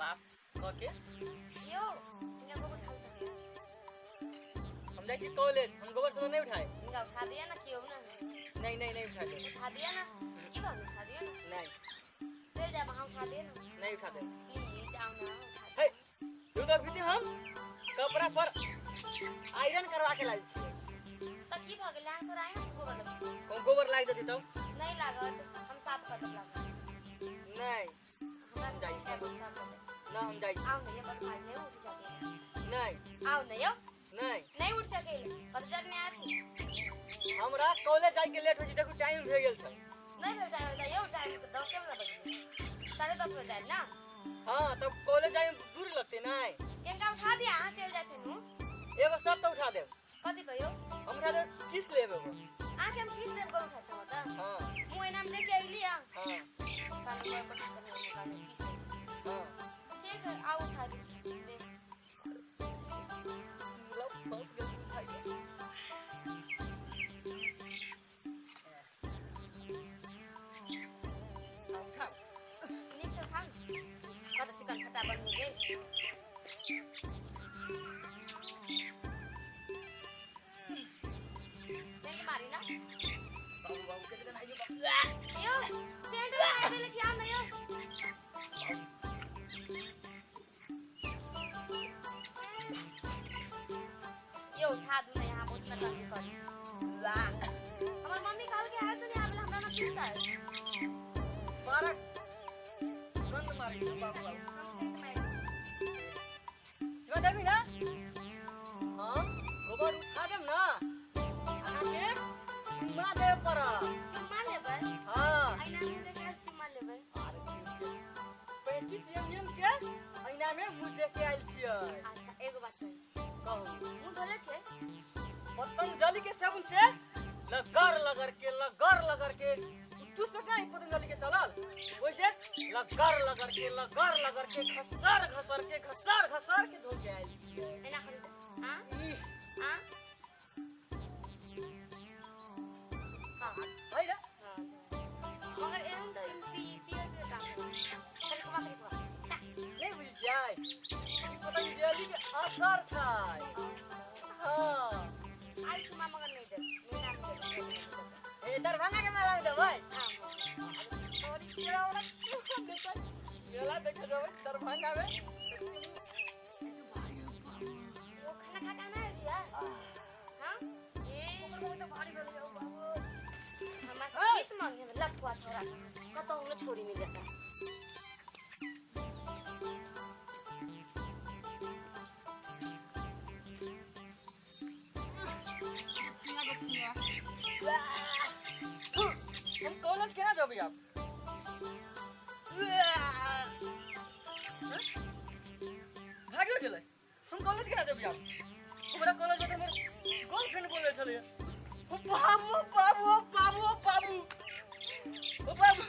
पास करके यो इनका गोबर खा दिया हम जाए छी कॉलेज। हम गोबर तो नहीं उठाए। इनका उठा दिया ना क्यों ना नहीं उठा दे। उठा दिया ना की बात उठा दिया ना नहीं फिर जब हम उठा दिए ना नहीं उठा दे। प्लीज आओ ना उठा हे तू तो बीती हम कपड़ा पर आयरन करवा के लाल छी। तब की भाग लान पर आए ना गोबर लगा हम गोबर लाग देती तो नहीं लागत हम साफ कर दे लगा नहीं हम जाई साफ कर दे ना हम जाई आओ नहीं बस भाई नहीं उठ सके नहीं आओ नहीं यो नहीं उठ सके पर जरने आ छी हमरा कॉलेज जाए के लेट हो छी। देखो टाइम हो गेल छ। नहीं भेल जाए यो टाइम 10 बजे बजे 10:30 बजे जाए ना हां तब कॉलेज जाए में दूर लगते नहीं। केनका उठा दिया हां चल जाते नु एगो सब तो उठा दे। कथि कहियो हम उठा दे किस लेबे वो। आके हम किस देव करू खाता मत हां मु एनाम लेके आइली आ हां कान पर पटक करने निकाले किस हां ठीक है आओ उठा दे मतलब फंस गए उठाई दे। उठा नीचे खान कत चिकन फटा बन गए सेंट मारी ना बाबू के दिन आई यो सेंट मार देले छी आम यो यो उठा दू ना यहां बहुत ना लंबी कर हमर मम्मी काल के आए सुनी आबला हमरा ना चिंता है मारक गंद मारी बाबू बाबू हम सेंट मार जो देबी ना हम गोबर उठा देम ना आना के चुम्मा दे पर। चुम्मा लेबै हां आइना में देखे चुम्मा लेबै 35 एमएम के आईना में मुंह देख के आइल छियै। अच्छा एगो बात कही कहू मुंह धोले छे पतंजलि के साबुन से लगर के टूथ पे नहीं पतंजलि के चलल वैसे लगर के घसर के धो के आइल छियै। एना करी हां हां है रे मगर एहन तो पी काम चल कमा करी नहीं बुझ जाए पतंजलि के असर था। हां आई चुम्मा मगर नहीं दे मेरा नाम दे ए दरभंगा के मेला में देबै। हां सॉरी क्या वाला देखा मेला देखे देबै दरभंगा में। वो खाना खा के आना है यार हां ए तो भारी भेल जाओ बाबू हमरा किस मांगे लटकुआ छोरा कतौ न छोरी मिल जाता हम कॉलेज केना जबै आप भागियो गेलै। हम कॉलेज केना जबै आप हमरा कॉलेज में हमर गर्लफ्रेंड बोले छले बाबू बाबू बाबू बाबू ओ बाबू